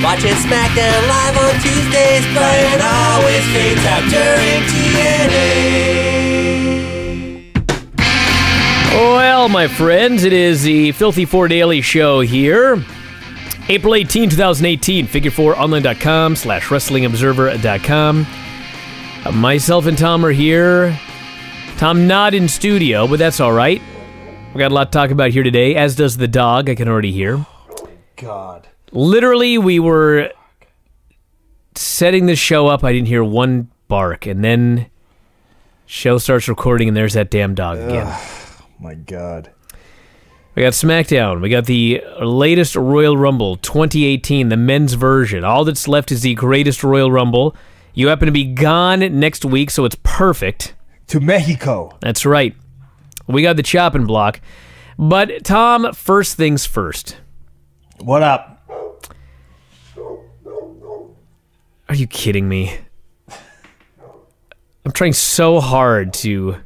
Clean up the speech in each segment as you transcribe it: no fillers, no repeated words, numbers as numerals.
Watching SmackDown live on Tuesdays. Bryan always fades out during TNA. Well, my friends, it is the Filthy 4 Daily Show here. April 18, 2018, figure4online.com/wrestlingobserver.com. Myself and Tom are here. Tom not in studio, but that's all right. We got a lot to talk about here today, as does the dog, I can already hear. God. Literally, we were setting the show up, I didn't hear one bark, and then show starts recording, and there's that damn dog again. Oh, my God. We got SmackDown. We got the latest Royal Rumble 2018, the men's version. All that's left is the greatest Royal Rumble. You happen to be gone next week, so it's perfect. To Mexico. That's right. We got the Choppin Block. But, Tom, first things first. What up? Are you kidding me? I'm trying so hard to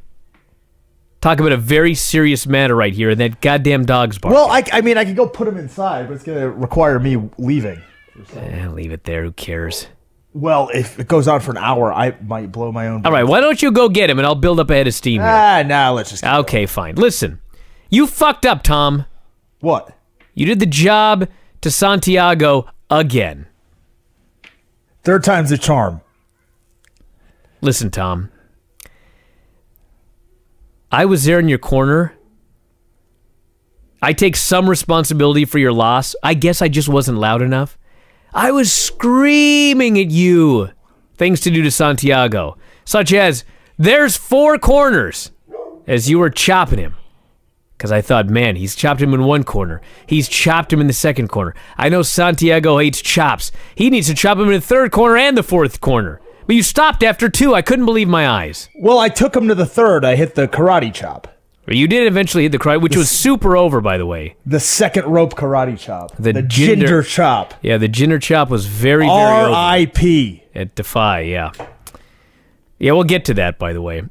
talk about a very serious matter right here, and that goddamn dog's barking. Well, I mean, I could go put him inside, but it's going to require me leaving. Leave it there. Who cares? Well, if it goes on for an hour, I might blow my own. All right, why don't you go get him, and I'll build up a head of steam here. Nah, let's just... Okay, fine. Listen, you fucked up, Tom. What? You did the job to Santiago again. Third time's the charm. Listen, Tom. I was there in your corner. I take some responsibility for your loss. I guess I just wasn't loud enough. I was screaming at you things to do to Santiago, such as, there's 4 corners, as you were chopping him. Because I thought, man, he's chopped him in one corner. He's chopped him in the second corner. I know Santiago hates chops. He needs to chop him in the third corner and the fourth corner. But you stopped after 2. I couldn't believe my eyes. Well, I took him to the third. I hit the karate chop. You did eventually hit the karate, which was super over, by the way. The second rope karate chop. The ginger chop. Yeah, the ginger chop was very, very over. R.I.P. At Defy, yeah. Yeah, we'll get to that, by the way.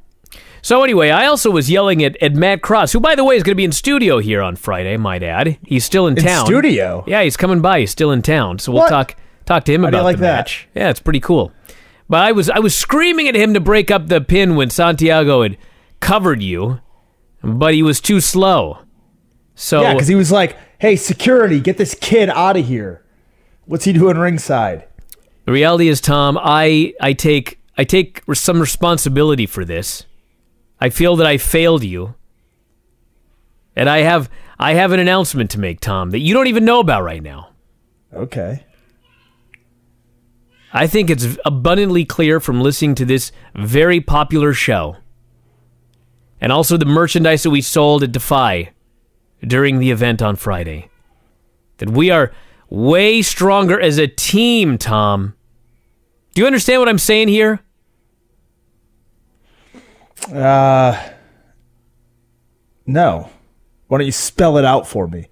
So anyway, I also was yelling at Matt Cross, who, by the way, is going to be in studio here on Friday, might add. He's still in town. In studio? Yeah, he's coming by. He's still in town. So we'll talk to him about the match. Yeah, it's pretty cool. But I was screaming at him to break up the pin when Santiago had covered you, but he was too slow. So yeah, because he was like, hey, security, get this kid out of here. What's he doing ringside? The reality is, Tom, I take some responsibility for this. I feel that I failed you. And I have an announcement to make, Tom, that you don't even know about right now. Okay. I think it's abundantly clear from listening to this very popular show, and also the merchandise that we sold at Defy during the event on Friday, that we are way stronger as a team, Tom. Do you understand what I'm saying here? No. Why don't you spell it out for me?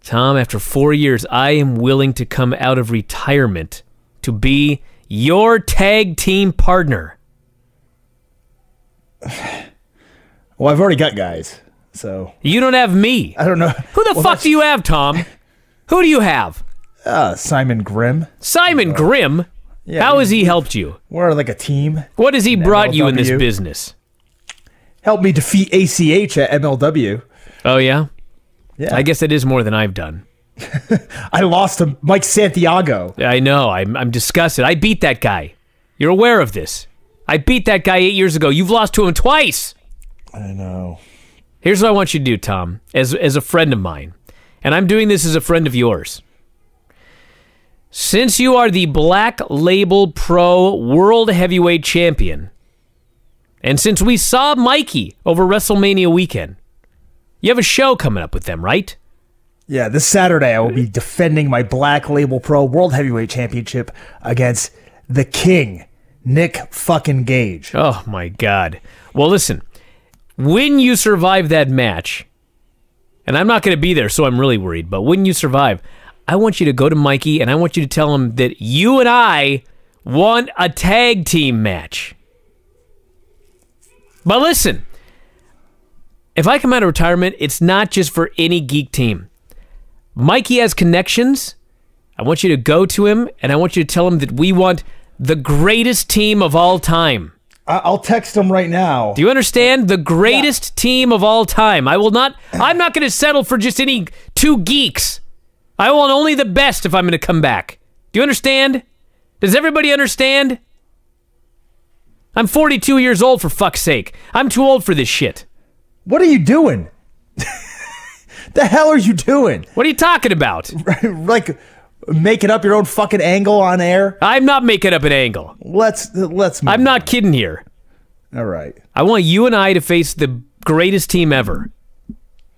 Tom, after 4 years, I am willing to come out of retirement to be your tag team partner. Well, I've already got guys, so... You don't have me. I don't know. Who the fuck do you have, Tom? Who do you have? Simon Grimm. Simon Grimm? Yeah, how has he helped you? We're like a team. What has he brought you in this business? Helped me defeat ACH at MLW. Oh, yeah? Yeah. I guess that is more than I've done. I lost to Mike Santiago. I know. I'm disgusted. I beat that guy. You're aware of this. I beat that guy 8 years ago. You've lost to him twice. I know. Here's what I want you to do, Tom, as a friend of mine. And I'm doing this as a friend of yours. Since you are the Black Label Pro World Heavyweight Champion, and since we saw Mikey over WrestleMania weekend, you have a show coming up with them, right? Yeah, this Saturday I will be defending my Black Label Pro World Heavyweight Championship against the King, Nick fucking Gage. Oh, my God. Well, listen, when you survive that match, and I'm not going to be there, so I'm really worried, but when you survive, I want you to go to Mikey, and I want you to tell him that you and I want a tag team match. But listen, if I come out of retirement, it's not just for any geek team. Mikey has connections I want you to go to him, and I want you to tell him that we want the greatest team of all time. I'll text him right now. Do you understand? The greatest team of all time. I'm not going to settle for just any two geeks. I want only the best if I'm going to come back. Do you understand? Does everybody understand? I'm 42 years old, for fuck's sake. I'm too old for this shit. What are you doing? The hell are you doing? What are you talking about? Like making up your own fucking angle on air? I'm not making up an angle. Let's move I'm not on. kidding here. All right. I want you and I to face the greatest team ever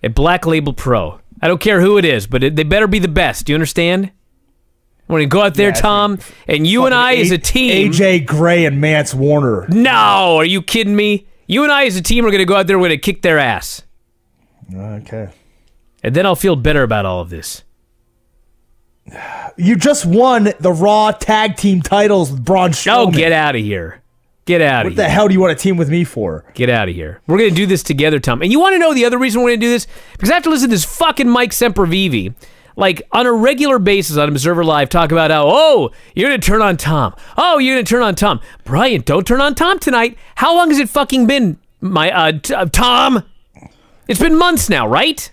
at Black Label Pro. I don't care who it is, but they better be the best. Do you understand? I want to go out there, Tom, and you and I as a team. AJ Gray and Mance Warner. No, are you kidding me? You and I as a team are going to go out there, we're going to kick their ass. Okay. And then I'll feel better about all of this. You just won the Raw Tag Team titles with Braun Strowman. Oh, get out of here. Get out of here. What the hell do you want to team with me for? Get out of here. We're going to do this together, Tom. And you want to know the other reason we're going to do this? Because I have to listen to this fucking Mike Sempervive, like, on a regular basis on Observer Live, talk about how, oh, you're going to turn on Tom. Oh, you're going to turn on Tom. Bryan, don't turn on Tom tonight. How long has it fucking been, Tom? It's been months now, right?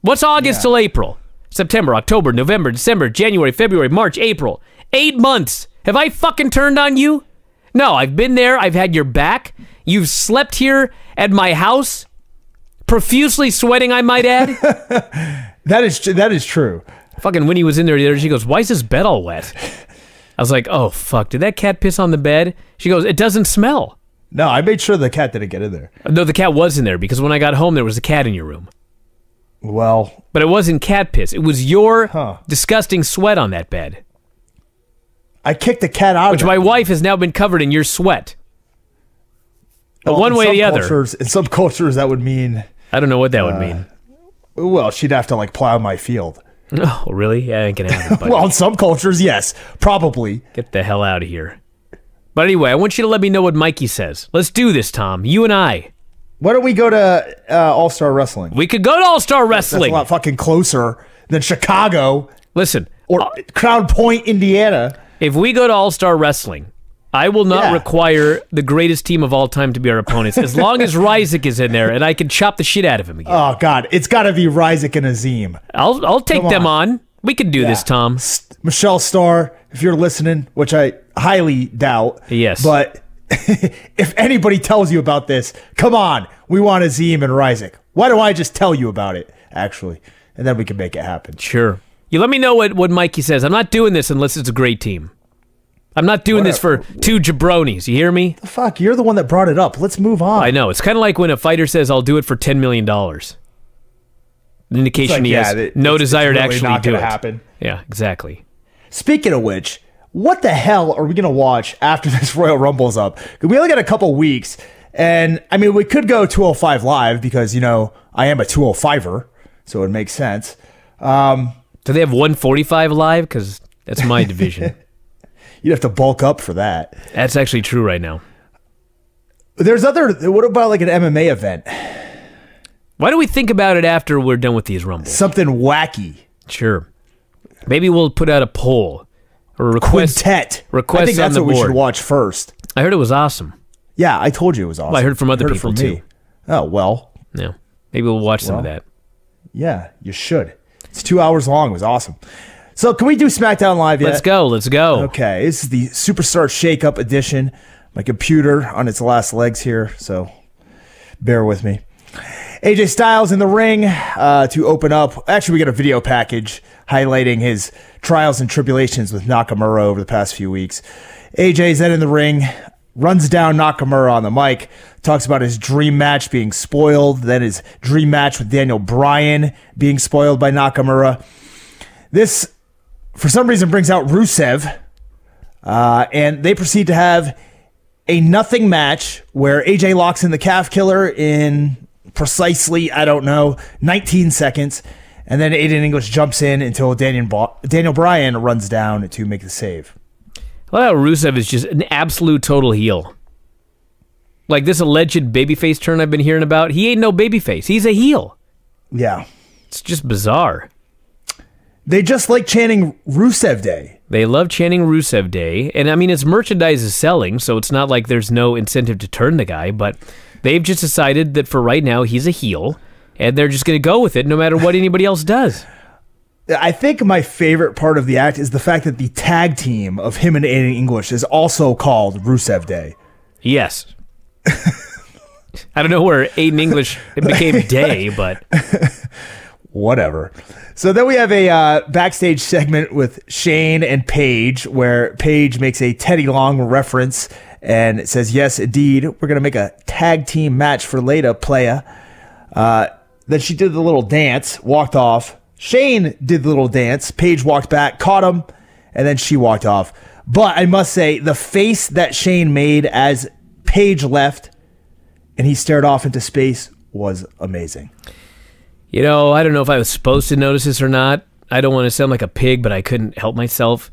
What's August till April? September, October, November, December, January, February, March, April. 8 months. Have I fucking turned on you? No, I've been there. I've had your back. You've slept here at my house, profusely sweating, I might add. That is true. Fucking Winnie was in there the other day. She goes, why is this bed all wet? I was like, oh, fuck. Did that cat piss on the bed? She goes, it doesn't smell. No, I made sure the cat didn't get in there. No, the cat was in there because when I got home, there was a cat in your room. Well. But it wasn't cat piss. It was your disgusting sweat on that bed. I kicked the cat out which of it. My wife has now been covered in your sweat. But Well, one way or the other. In some cultures, that would mean... I don't know what that would mean. Well, she'd have to, like, plow my field. Oh, really? Yeah, I ain't gonna happen. Buddy. Well, in some cultures, yes. Probably. Get the hell out of here. But anyway, I want you to let me know what Mikey says. Let's do this, Tom. You and I. Why don't we go to All-Star Wrestling? We could go to All-Star Wrestling. That's a lot fucking closer than Chicago. Listen. Or Crown Point, Indiana. If we go to All-Star Wrestling, I will not require the greatest team of all time to be our opponents, as long as Ryzik is in there and I can chop the shit out of him again. Oh, God. It's got to be Ryzik and Azim. I'll take them on. We can do this, Tom. Michelle Starr, if you're listening, which I highly doubt. Yes. But if anybody tells you about this, come on. We want Azim and Ryzik. Why don't I just tell you about it, actually? And then we can make it happen. Sure. You let me know what Mikey says. I'm not doing this unless it's a great team. I'm not doing this for two jabronis. You hear me? The fuck? You're the one that brought it up. Let's move on. I know. It's kind of like when a fighter says, I'll do it for $10 million. An indication he has no desire to actually do it. Happen. Yeah, exactly. Speaking of which, what the hell are we going to watch after this Royal Rumble's up? We only got a couple weeks. And, I mean, we could go 205 live because, you know, I am a 205er. So it makes sense. Do they have 145 live? Because that's my division. You'd have to bulk up for that. That's actually true right now. What about like an MMA event? Why don't we think about it after we're done with these Rumbles? Something wacky. Sure. Maybe we'll put out a poll or a request. Quintet. Request I think that's on the what we board. should watch first. I heard it was awesome. Yeah, I told you it was awesome. Well, I heard from other people too. Me. Oh, well. Yeah. Maybe we'll watch some of that. Yeah, you should. It's 2 hours long. It was awesome. So can we do SmackDown Live yet? Let's go. Okay, this is the Superstar Shake-Up edition. My computer on its last legs here, so bear with me. AJ Styles in the ring to open up. Actually, we got a video package highlighting his trials and tribulations with Nakamura over the past few weeks. AJ's then in the ring, runs down Nakamura on the mic, talks about his dream match being spoiled, then his dream match with Daniel Bryan being spoiled by Nakamura. This, for some reason, brings out Rusev, and they proceed to have a nothing match where AJ locks in the calf killer in precisely, 19 seconds, and then Aiden English jumps in until Daniel Bryan runs down to make the save. I love how Rusev is just an absolute total heel. Like this alleged babyface turn I've been hearing about, he ain't no babyface. He's a heel. Yeah. It's just bizarre. They just like chanting Rusev Day. They love chanting Rusev Day, and I mean, its merchandise is selling, so it's not like there's no incentive to turn the guy, but they've just decided that for right now, he's a heel, and they're just going to go with it no matter what anybody else does. I think my favorite part of the act is the fact that the tag team of him and Aiden English is also called Rusev Day. Yes. I don't know where Aiden English became Day, but... Whatever. So then we have a backstage segment with Shane and Paige, where Paige makes a Teddy Long reference and it says, yes, indeed, we're going to make a tag team match for later, playa. Then she did the little dance, walked off. Shane did the little dance. Paige walked back, caught him, and then she walked off. But I must say, the face that Shane made as Paige left and he stared off into space was amazing. You know, I don't know if I was supposed to notice this or not. I don't want to sound like a pig, but I couldn't help myself.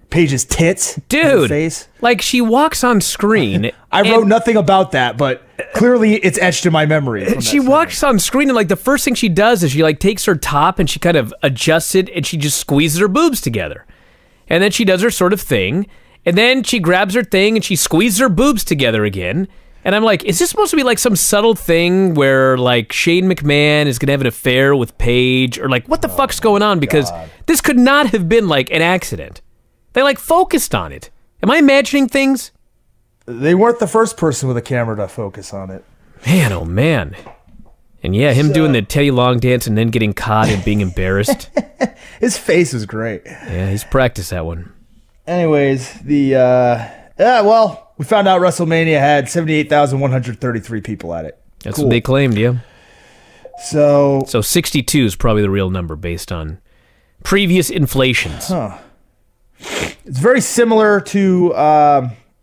Paige's tits? Dude, face? Like she walks on screen. I wrote nothing about that, but clearly it's etched in my memory. She walks on screen and like the first thing she does is she like takes her top and she kind of adjusts it and she just squeezes her boobs together. And then she does her sort of thing. And then she grabs her thing and she squeezes her boobs together again. And I'm like, is this supposed to be like some subtle thing where like Shane McMahon is going to have an affair with Paige? Or like, what the fuck's going on? Because this could not have been like an accident. They like focused on it. Am I imagining things? They weren't the first person with a camera to focus on it. Man, oh man. And yeah, him doing the Teddy Long dance and then getting caught and being embarrassed. His face is great. Yeah, he's practiced that one. Anyways, we found out WrestleMania had 78,133 people at it. That's what they claimed, yeah. So 62 is probably the real number based on previous inflations. Huh. It's very similar to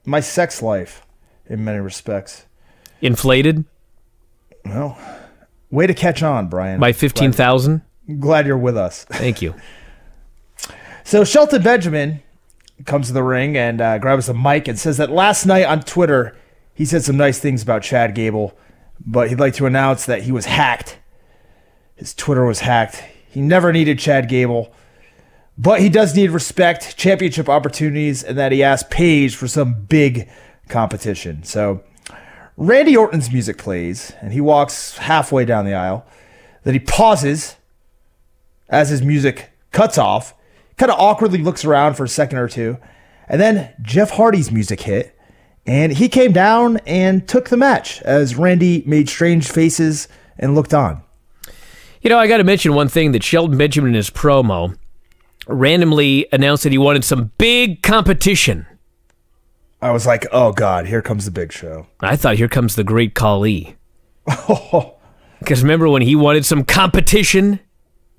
my sex life in many respects. Inflated? Well, way to catch on, Brian. By 15,000? Glad you're with us. Thank you. So Shelton Benjamin comes to the ring and grabs the mic and says that last night on Twitter, he said some nice things about Chad Gable, but he'd like to announce that he was hacked. His Twitter was hacked. He never needed Chad Gable, but he does need respect, championship opportunities, and that he asked Paige for some big competition. So Randy Orton's music plays, and he walks halfway down the aisle. Then he pauses as his music cuts off, kind of awkwardly looks around for a second or two, and then Jeff Hardy's music hit, and he came down and took the match as Randy made strange faces and looked on. You know, I got to mention one thing, that Shelton Benjamin in his promo randomly announced that he wanted some big competition. I was like, oh God, here comes the big show. I thought, here comes the great Khali. Because remember when he wanted some competition?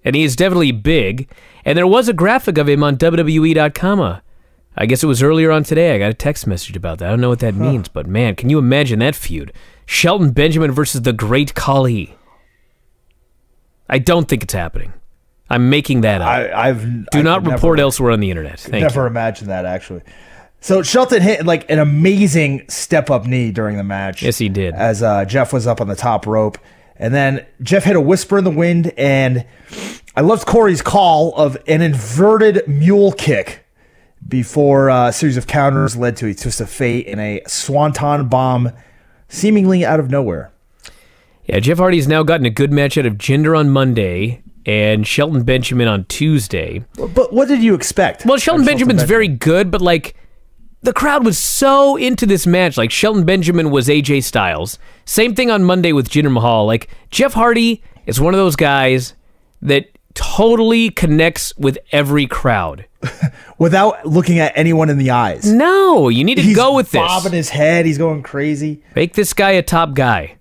And he is definitely big. And there was a graphic of him on WWE.com. I guess it was earlier on today. I got a text message about that. I don't know what that means, but man, can you imagine that feud? Shelton Benjamin versus the great Khali. I don't think it's happening. I'm making that up. Do not report elsewhere on the internet. Thank you. Never imagined that, actually. So Shelton hit like an amazing step-up knee during the match. Yes, he did. As Jeff was up on the top rope. And then Jeff hit a whisper in the wind, and I loved Corey's call of an inverted mule kick before a series of counters led to a twist of fate and a swanton bomb seemingly out of nowhere. Yeah, Jeff Hardy's now gotten a good match out of Jinder on Monday and Shelton Benjamin on Tuesday. But what did you expect? Well, Shelton Benjamin's very good, but like the crowd was so into this match. Like Shelton Benjamin was AJ Styles. Same thing on Monday with Jinder Mahal. Like Jeff Hardy is one of those guys that totally connects with every crowd. Without looking at anyone in the eyes. No, you need to go with this. He's bobbing his head. He's going crazy. Make this guy a top guy.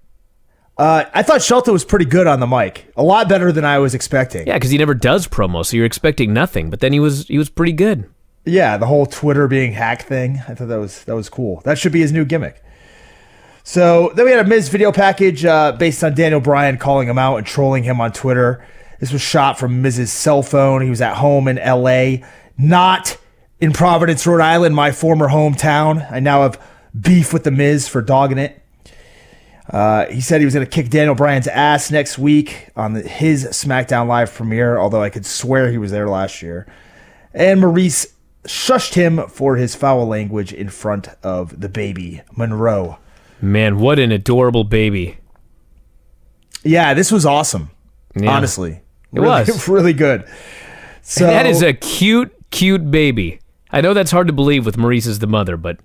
I thought Shelton was pretty good on the mic. A lot better than I was expecting. Yeah, because he never does promo, so you're expecting nothing. But then he was pretty good. Yeah, the whole Twitter being hacked thing. I thought that was cool. That should be his new gimmick. So then we had a Miz video package based on Daniel Bryan calling him out and trolling him on Twitter. This was shot from Miz's cell phone. He was at home in L.A., not in Providence, Rhode Island, my former hometown. I now have beef with the Miz for dogging it. He said he was going to kick Daniel Bryan's ass next week on his SmackDown Live premiere, although I could swear he was there last year. And Maurice shushed him for his foul language in front of the baby, Monroe. Man, what an adorable baby. Yeah, this was awesome. Yeah. Honestly. It was. Really good. So that is a cute, cute baby. I know that's hard to believe with Maurice as the mother, but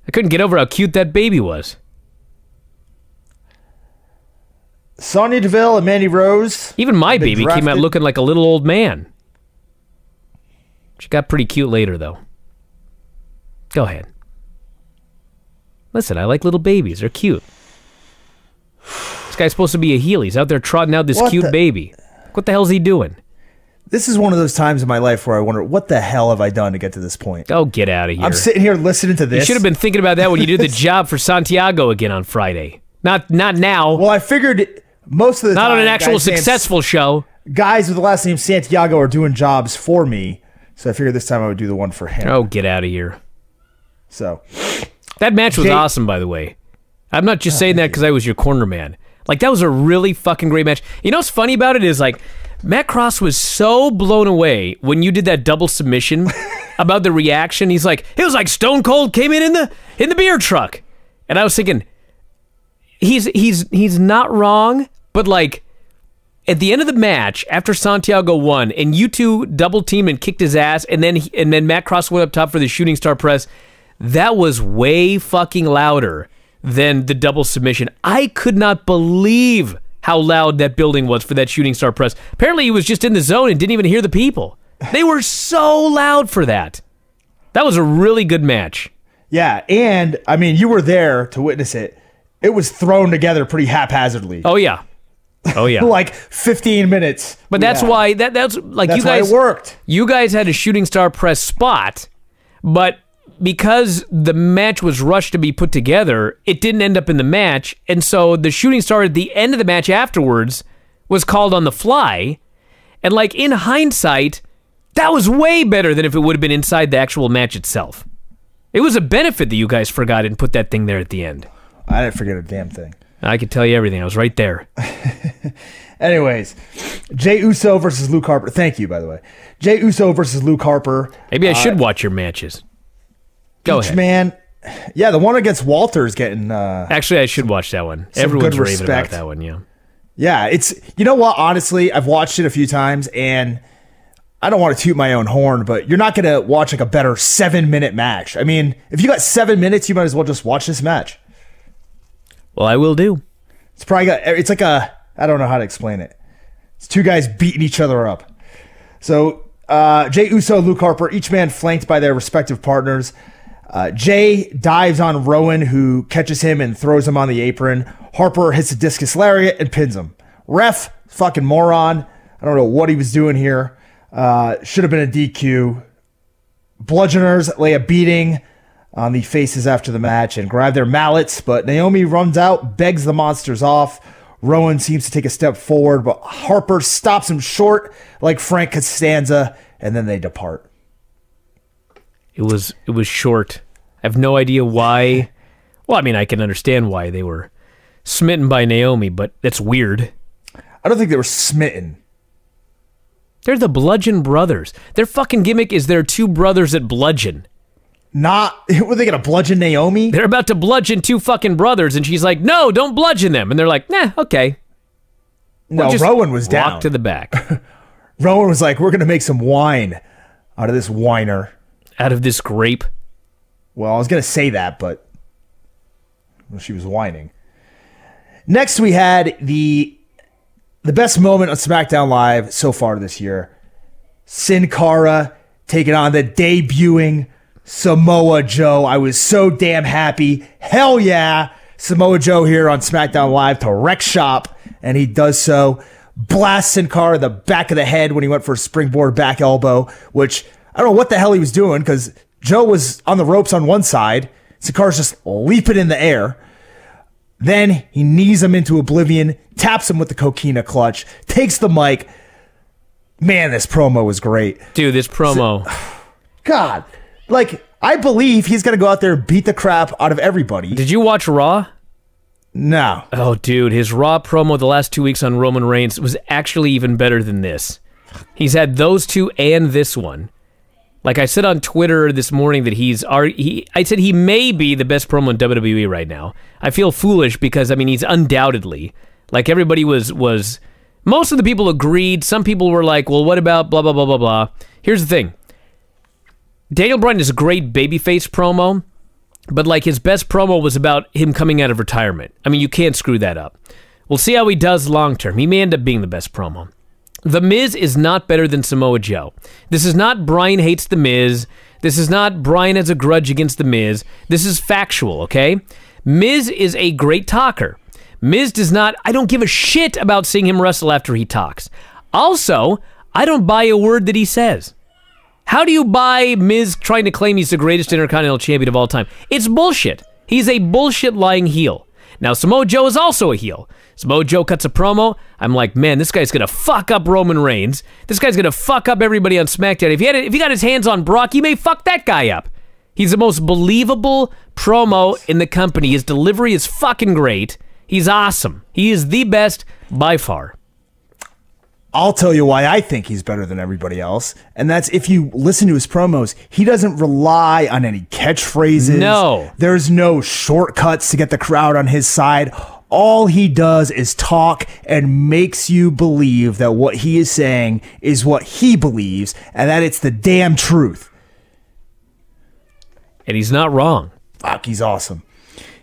I couldn't get over how cute that baby was. Sonya Deville and Mandy Rose. Even my baby came out looking like a little old man. She got pretty cute later, though. Go ahead. Listen, I like little babies. They're cute. This guy's supposed to be a heel. He's out there trotting out this cute baby. What the hell's he doing? This is one of those times in my life where I wonder, what the hell have I done to get to this point? Oh, get out of here. I'm sitting here listening to this. You should have been thinking about that when you did the job for Santiago again on Friday. Not now. Well, I figured most of the time... Not on an actual successful show. Guys with the last name Santiago are doing jobs for me, so I figured this time I would do the one for him. Oh, get out of here. So... That match was awesome, by the way. I'm not just saying that because I was your corner man. Like, that was a really fucking great match. You know what's funny about it is, like, Matt Cross was so blown away when you did that double submission about the reaction. He's like, it was like Stone Cold came in the beer truck. And I was thinking, he's not wrong, but, like, at the end of the match, after Santiago won, and you two double teamed and kicked his ass, and then Matt Cross went up top for the shooting star press, that was way fucking louder than the double submission. I could not believe how loud that building was for that shooting star press. Apparently he was just in the zone and didn't even hear the people. They were so loud for that. That was a really good match. Yeah, and, I mean, you were there to witness it. It was thrown together pretty haphazardly. Oh, yeah. Oh, yeah. Like 15 minutes. But that's why, that's like, that's you guys... why it worked. You guys had a shooting star press spot, but... because the match was rushed to be put together, it didn't end up in the match, and so the shooting star at the end of the match afterwards was called on the fly, and like in hindsight, that was way better than if it would have been inside the actual match itself. It was a benefit that you guys forgot and put that thing there at the end. I didn't forget a damn thing. I could tell you everything. I was right there. Anyways, Jey Uso versus Luke Harper. Thank you, by the way. Jey Uso versus Luke Harper. Maybe I should watch your matches. Go ahead. Man, yeah, the one against Walter is getting... Actually, I should watch that one. Everyone's raving about that one, yeah. Yeah, it's... You know what? Honestly, I've watched it a few times, and I don't want to toot my own horn, but you're not going to watch like a better 7-minute match. I mean, if you got 7 minutes, you might as well just watch this match. Well, I will do. It's probably got... It's like a... I don't know how to explain it. It's two guys beating each other up. So, Jey Uso, Luke Harper, each man flanked by their respective partners. Jay dives on Rowan, who catches him and throws him on the apron. Harper hits a discus lariat and pins him. Ref, fucking moron. I don't know what he was doing here. Should have been a DQ. Bludgeoners lay a beating on the faces after the match and grab their mallets, but Naomi runs out, begs the monsters off. Rowan seems to take a step forward, but Harper stops him short like Frank Costanza, and then they depart. It was short. I have no idea why. Well, I mean, I can understand why they were smitten by Naomi, but that's weird. I don't think they were smitten. They're the Bludgeon Brothers. Their fucking gimmick is they're two brothers that bludgeon. Were they going to bludgeon Naomi? They're about to bludgeon two fucking brothers, and she's like, no, don't bludgeon them. And they're like, nah, okay. No, Rowan was down. Walk to the back. Rowan was like, we're going to make some wine out of this whiner. Out of this grape? Well, I was going to say that, but she was whining. Next, we had the best moment on SmackDown Live so far this year. Sin Cara taking on the debuting Samoa Joe. I was so damn happy. Hell yeah. Samoa Joe here on SmackDown Live to wreck shop, and he does so. Blasts Sin Cara in the back of the head when he went for a springboard back elbow, which... I don't know what the hell he was doing because Joe was on the ropes on one side. Sin Cara's just leaping in the air. Then he knees him into oblivion, taps him with the coquina clutch, takes the mic. Man, this promo was great. Dude, this promo. God. Like, I believe he's going to go out there and beat the crap out of everybody. Did you watch Raw? No. Oh, dude, his Raw promo the last 2 weeks on Roman Reigns was actually even better than this. He's had those two and this one. Like I said on Twitter this morning that I said he may be the best promo in WWE right now. I feel foolish because, I mean, he's undoubtedly. Like everybody was most of the people agreed. Some people were like, well, what about blah, blah, blah, blah, blah. Here's the thing. Daniel Bryan is a great babyface promo, but like his best promo was about him coming out of retirement. I mean, you can't screw that up. We'll see how he does long term. He may end up being the best promo. The Miz is not better than Samoa Joe. This is not Bryan hates The Miz. This is not Bryan has a grudge against The Miz. This is factual, okay? Miz is a great talker. Miz does not, I don't give a shit about seeing him wrestle after he talks. Also, I don't buy a word that he says. How do you buy Miz trying to claim he's the greatest Intercontinental Champion of all time? It's bullshit. He's a bullshit lying heel. Now, Samoa Joe is also a heel. Samoa Joe cuts a promo. I'm like, man, this guy's going to fuck up Roman Reigns. This guy's going to fuck up everybody on SmackDown. If he got his hands on Brock, he may fuck that guy up. He's the most believable promo in the company. His delivery is fucking great. He's awesome. He is the best by far. I'll tell you why I think he's better than everybody else, and that's if you listen to his promos, he doesn't rely on any catchphrases. No. There's no shortcuts to get the crowd on his side. All he does is talk and makes you believe that what he is saying is what he believes, and that it's the damn truth. And he's not wrong. Fuck, he's awesome.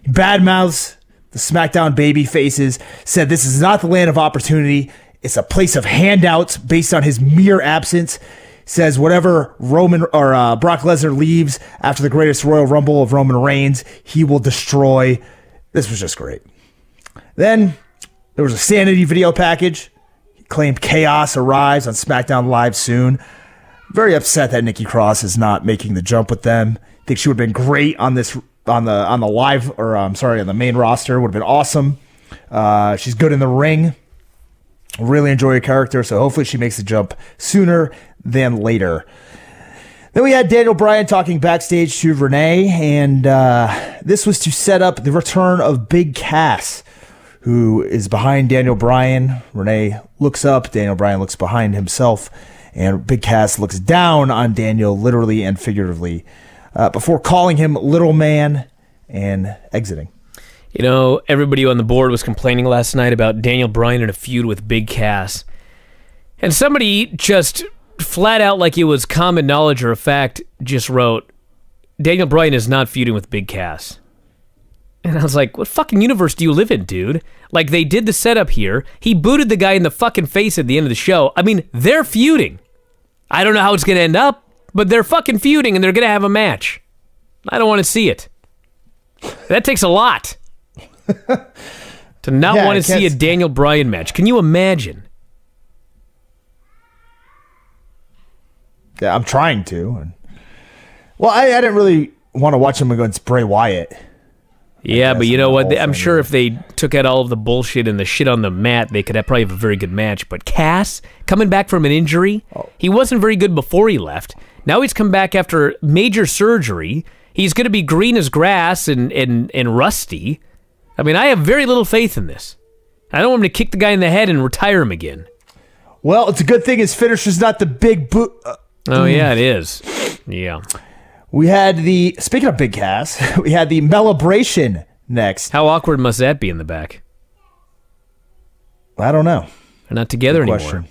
He badmouths the SmackDown baby faces, said this is not the land of opportunity. It's a place of handouts based on his mere absence. Says whatever Roman or Brock Lesnar leaves after the greatest Royal Rumble of Roman Reigns, he will destroy. This was just great. Then there was a sanity video package. He claimed chaos arrives on SmackDown Live soon. Very upset that Nikki Cross is not making the jump with them. Think she would have been great on this on the live or on the main roster. Would have been awesome. She's good in the ring. Really enjoy her character, so hopefully she makes the jump sooner than later. Then we had Daniel Bryan talking backstage to Renee, and this was to set up the return of Big Cass, who is behind Daniel Bryan. Renee looks up, Daniel Bryan looks behind himself, and Big Cass looks down on Daniel, literally and figuratively, before calling him Little Man and exiting. You know, everybody on the board was complaining last night about Daniel Bryan in a feud with Big Cass. And somebody just flat out, like it was common knowledge or a fact, just wrote, Daniel Bryan is not feuding with Big Cass. And I was like, what fucking universe do you live in, dude? Like, they did the setup here. He booted the guy in the fucking face at the end of the show. I mean, they're feuding. I don't know how it's going to end up, but they're fucking feuding and they're going to have a match. I don't want to see it. That takes a lot. To not want to see a Daniel Bryan match. Can you imagine? Yeah, I'm trying to. Well, I didn't really want to watch him against Bray Wyatt. Yeah, but you know what? I'm sure if they took out all of the bullshit and the shit on the mat, they could probably have a very good match. But Cass, coming back from an injury, he wasn't very good before he left. Now he's come back after major surgery. He's going to be green as grass and rusty. I mean, I have very little faith in this. I don't want him to kick the guy in the head and retire him again. Well, it's a good thing his finisher's not the big boot. Yeah, it is. Yeah. We had speaking of Big Cass, we had the Melibration next. How awkward must that be in the back? I don't know. They're not together anymore.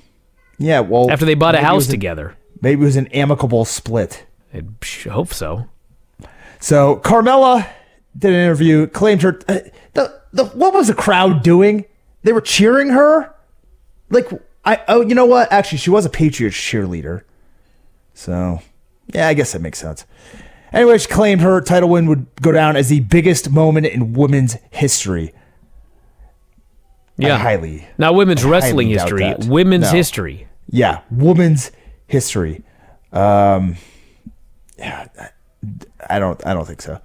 Yeah, well. After they bought a house together. Maybe it was an amicable split. I hope so. So, Carmella did an interview, claimed her. What was the crowd doing? They were cheering her? Like, you know what? Actually, she was a Patriots cheerleader. So, yeah, I guess that makes sense. Anyway, she claimed her title win would go down as the biggest moment in women's history. Yeah. Not women's wrestling history. Women's history. Yeah, women's history. Yeah, I don't think so.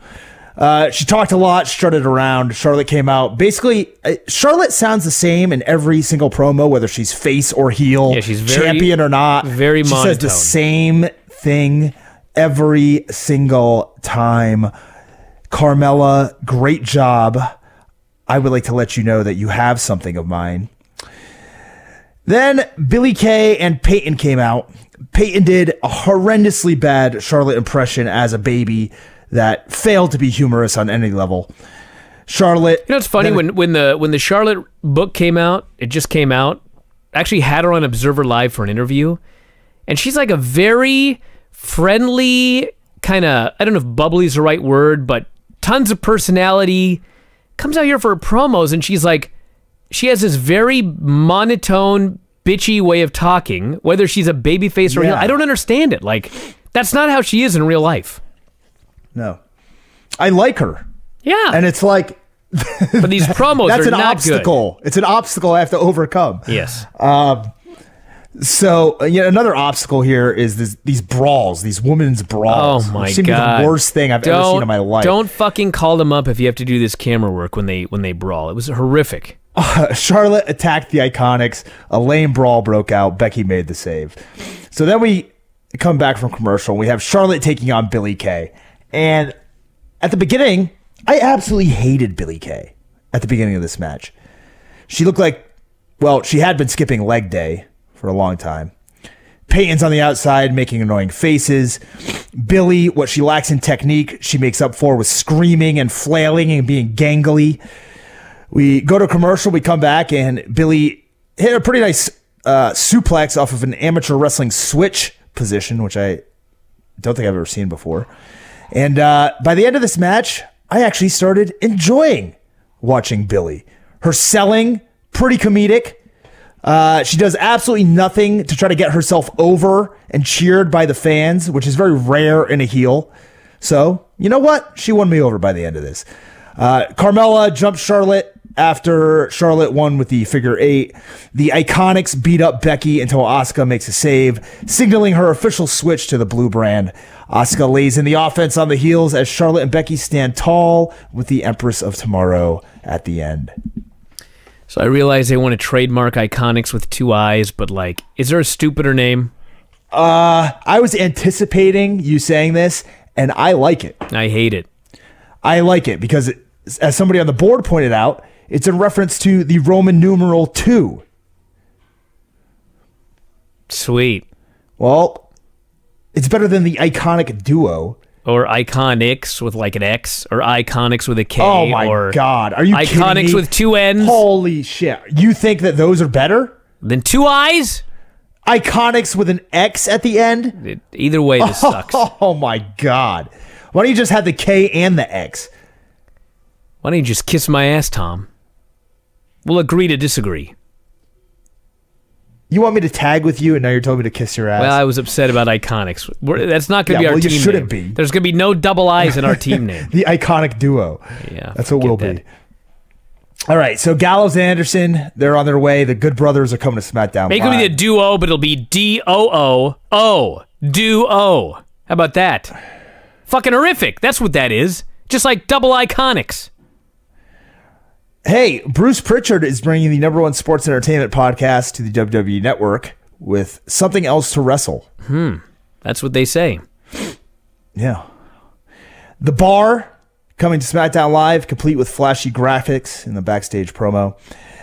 She talked a lot, strutted around. Charlotte came out. Basically, Charlotte sounds the same in every single promo, whether she's face or heel, yeah, she's champion or not. Very monotone. She says the same thing every single time. Carmella, great job. I would like to let you know that you have something of mine. Then Billie Kay and Peyton came out. Peyton did a horrendously bad Charlotte impression as a baby that failed to be humorous on any level. Charlotte... You know, it's funny, when the Charlotte book came out, it just came out, I actually had her on Observer Live for an interview, and she's like a very friendly, kind of, I don't know if bubbly is the right word, but tons of personality, comes out here for her promos, and she's like, she has this very monotone, bitchy way of talking, whether she's a babyface or heel. I don't understand it. Like, that's not how she is in real life. No. I like her. Yeah. And it's like... but these promos that's are an not obstacle. good. It's an obstacle I have to overcome. Yes. So, another obstacle here is these brawls, these women's brawls. Oh, my which seem to be God. the worst thing I've ever seen in my life. Don't fucking call them up if you have to do this camera work when they brawl. It was horrific. Charlotte attacked the Iconics. A lame brawl broke out. Becky made the save. So then we come back from commercial, and we have Charlotte taking on Billie Kay. And at the beginning, I absolutely hated Billie Kay at the beginning of this match. She looked like, well, she had been skipping leg day for a long time. Peyton's on the outside making annoying faces. Billie, what she lacks in technique, she makes up for with screaming and flailing and being gangly. We go to commercial, we come back, and Billie hit a pretty nice suplex off of an amateur wrestling switch position, which I don't think I've ever seen before. And by the end of this match, I actually started enjoying watching Billie. Her selling, pretty comedic. She does absolutely nothing to try to get herself over and cheered by the fans, which is very rare in a heel. So, you know what? She won me over by the end of this. Carmella jumped Charlotte after Charlotte won with the figure 8. The Iconics beat up Becky until Asuka makes a save, signaling her official switch to the blue brand. Asuka lays in the offense on the heels as Charlotte and Becky stand tall with the Empress of Tomorrow at the end. So I realize they want to trademark Iconics with 2 eyes, but like, is there a stupider name? I was anticipating you saying this, and I like it. I hate it. I like it because, as somebody on the board pointed out, it's in reference to the Roman numeral 2. Sweet. Well, it's better than the Iconic Duo. Or Iconics with like an X, or Iconics with a K. Oh my God. Are you kidding me? Iconics with 2 N's? Holy shit. You think that those are better than 2 eyes? Iconics with an X at the end? Either way, this sucks. Oh my God. Why don't you just have the K and the X? Why don't you just kiss my ass, Tom? We'll agree to disagree. You want me to tag with you, and now you're telling me to kiss your ass? Well, I was upset about Iconics. That's not going to be our team name. You shouldn't be. There's going to be no double I's in our team name. The Iconic Duo. Yeah. That's what we'll be. All right, so Gallows and Anderson, they're on their way. The Good Brothers are coming to SmackDown Make it be the Duo, but it'll be D-O-O-O. Duo. How about that? Fucking horrific. That's what that is. Just like double Iconics. Hey, Bruce Pritchard is bringing the #1 sports entertainment podcast to the WWE Network with something else to wrestle. That's what they say. Yeah. The Bar coming to SmackDown Live, complete with flashy graphics in the backstage promo.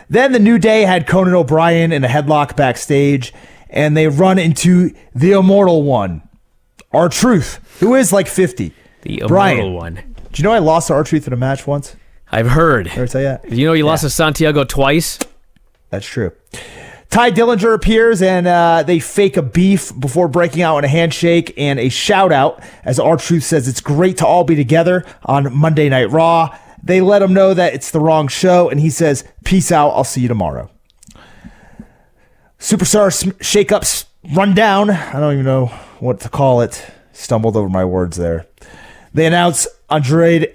Then the New Day had Conan O'Brien in a headlock backstage, and they run into the Immortal One, R-Truth, who is like 50. The Immortal Bryan, One. Do you know I lost to R-Truth in a match once? I've heard. Did I ever tell you that? You know you lost to Santiago twice? That's true. Ty Dillinger appears, and they fake a beef before breaking out in a handshake and a shout-out as R-Truth says it's great to all be together on Monday Night Raw. They let him know that it's the wrong show, and he says, peace out, I'll see you tomorrow. Superstar shake-ups rundown. I don't even know what to call it. Stumbled over my words there. They announce Andrade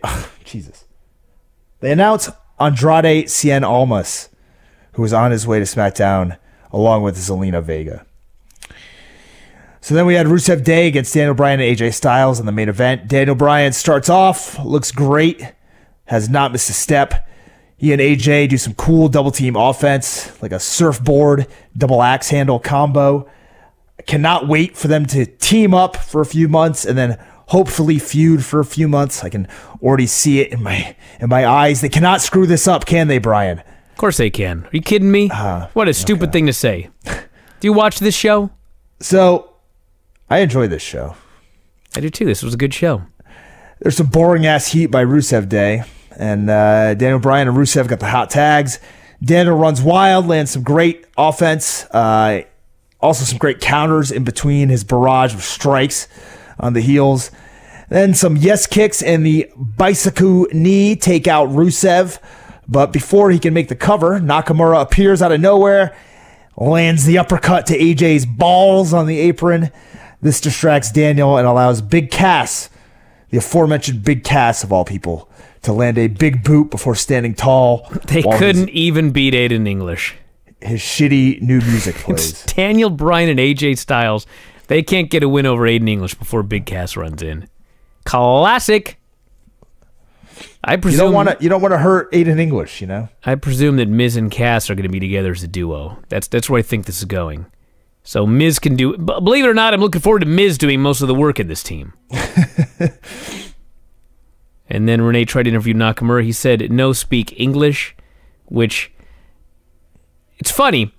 Cien Almas, who was on his way to SmackDown along with Zelina Vega. So then we had Rusev Day against Daniel Bryan and AJ Styles in the main event. Daniel Bryan starts off, looks great, has not missed a step. He and AJ do some cool double team offense, like a surfboard, double axe handle combo. I cannot wait for them to team up for a few months and then hopefully feud for a few months. I can already see it in my eyes. They cannot screw this up, can they, Bryan? Of course they can. Are you kidding me? What a stupid thing to say. Do you watch this show? So, I enjoy this show. I do too. This was a good show. There's some boring-ass heat by Rusev Day. And Daniel Bryan and Rusev got the hot tags. Daniel runs wild, lands some great offense. Also some great counters in between his barrage of strikes on the heels. Then some yes kicks and the bicycle knee take out Rusev. But before he can make the cover, Nakamura appears out of nowhere, lands the uppercut to AJ's balls on the apron. This distracts Daniel and allows Big Cass, the aforementioned Big Cass of all people, to land a big boot before standing tall. They couldn't even beat Aiden English. His shitty new music plays. It's Daniel Bryan and AJ Styles. They can't get a win over Aiden English before Big Cass runs in. Classic. I presume you don't want to hurt Aiden English, you know? I presume that Miz and Cass are going to be together as a duo. That's where I think this is going. So Miz can do... Believe it or not, I'm looking forward to Miz doing most of the work in this team. And then Renee tried to interview Nakamura. He said, no speak English, which... It's funny.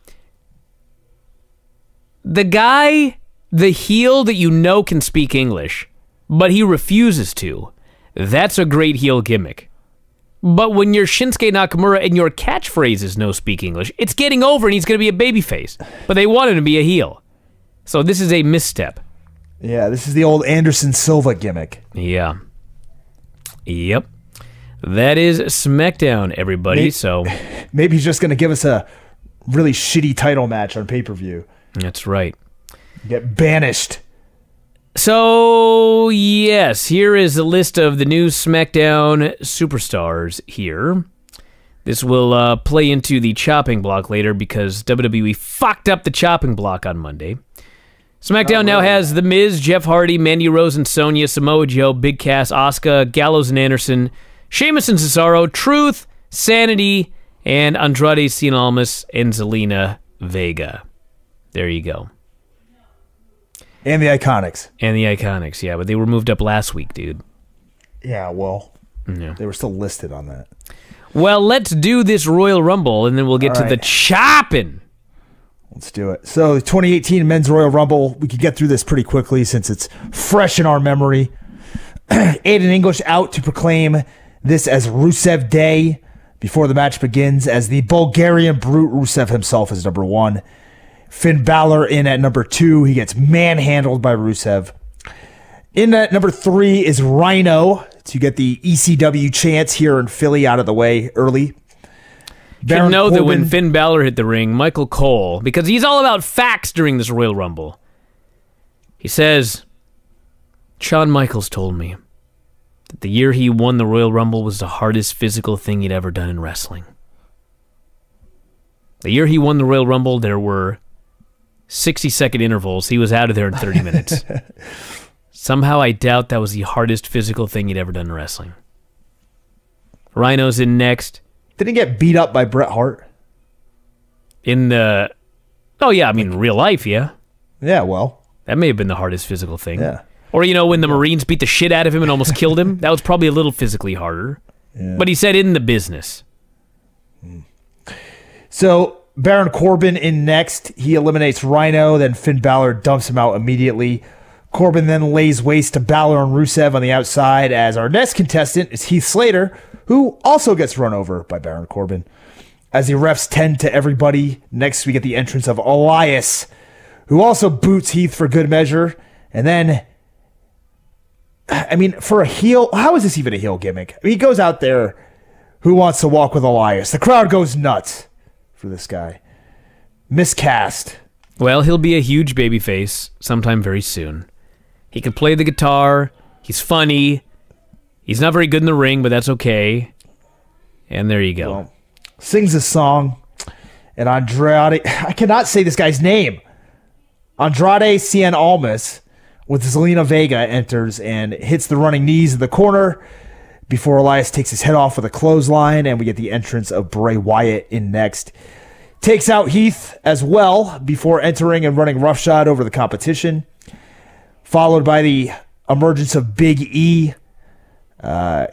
The guy, the heel that you know can speak English, but he refuses to. That's a great heel gimmick. But when you're Shinsuke Nakamura and your catchphrase is no speak English, it's getting over and he's going to be a babyface. But they want him to be a heel. So this is a misstep. Yeah, this is the old Anderson Silva gimmick. Yeah. Yep. That is SmackDown, everybody. Maybe he's just going to give us a really shitty title match on pay-per-view. That's right. Get banished. So, yes, here is a list of the new SmackDown superstars here. This will play into the chopping block later because WWE fucked up the chopping block on Monday. SmackDown now has The Miz, Jeff Hardy, Mandy Rose and Sonya, Samoa Joe, Big Cass, Asuka, Gallows and Anderson, Sheamus and Cesaro, Truth, Sanity, and Andrade Cien Almas and Zelina Vega. There you go. And the Iconics. Yeah, but they were moved up last week, dude. Yeah, well, Yeah. they were still listed on that. Well, let's do this Royal Rumble, and then we'll get to the chopping. Let's do it. So, the 2018 Men's Royal Rumble, we could get through this pretty quickly since it's fresh in our memory. Aiden English out to proclaim this as Rusev Day before the match begins, as the Bulgarian Brute Rusev himself is number 1. Finn Balor in at number 2. He gets manhandled by Rusev. In at number 3 is Rhino to get the ECW chance here in Philly out of the way early. You know that when Finn Balor hit the ring, Michael Cole, because he's all about facts during this Royal Rumble, he says, Shawn Michaels told me that the year he won the Royal Rumble was the hardest physical thing he'd ever done in wrestling. The year he won the Royal Rumble, there were 60-second intervals. He was out of there in 30 minutes. Somehow I doubt that was the hardest physical thing he'd ever done in wrestling. Rhino's in next. Didn't he get beat up by Bret Hart? In the... Oh, yeah, I mean, in real life, yeah. Yeah, well. That may have been the hardest physical thing. Yeah. Or, when the Marines beat the shit out of him and almost killed him, that was probably a little physically harder. Yeah. But he said in the business. So, Baron Corbin in next. He eliminates Rhino, then Finn Balor dumps him out immediately. Corbin then lays waste to Balor and Rusev on the outside, as our next contestant is Heath Slater, who also gets run over by Baron Corbin. As the refs tend to everybody, next we get the entrance of Elias, who also boots Heath for good measure. And then, for a heel, how is this even a heel gimmick? He goes out there, who wants to walk with Elias? The crowd goes nuts for this guy. Miscast. Well, he'll be a huge babyface sometime very soon. He can play the guitar. He's funny. He's not very good in the ring, but that's okay. And there you go. Well, sings a song. And Andrade... I cannot say this guy's name. Andrade Cien Almas with Zelina Vega enters and hits the running knees in the corner before Elias takes his head off with a clothesline, and we get the entrance of Bray Wyatt in next. Takes out Heath as well before entering and running roughshod over the competition, followed by the emergence of Big E.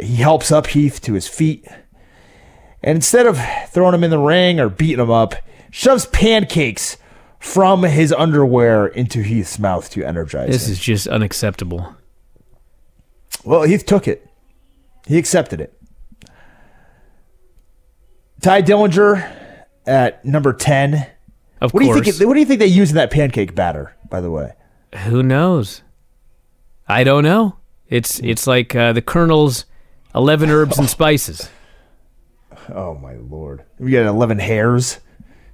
He helps up Heath to his feet. And instead of throwing him in the ring or beating him up, shoves pancakes from his underwear into Heath's mouth to energize This him. is just unacceptable. Well, Heath took it. He accepted it. Ty Dillinger at number 10. Of What course. do you think they use in that pancake batter, by the way? Who knows? I don't know. It's like the Colonel's 11 herbs and spices. Oh, my Lord. We got 11 hairs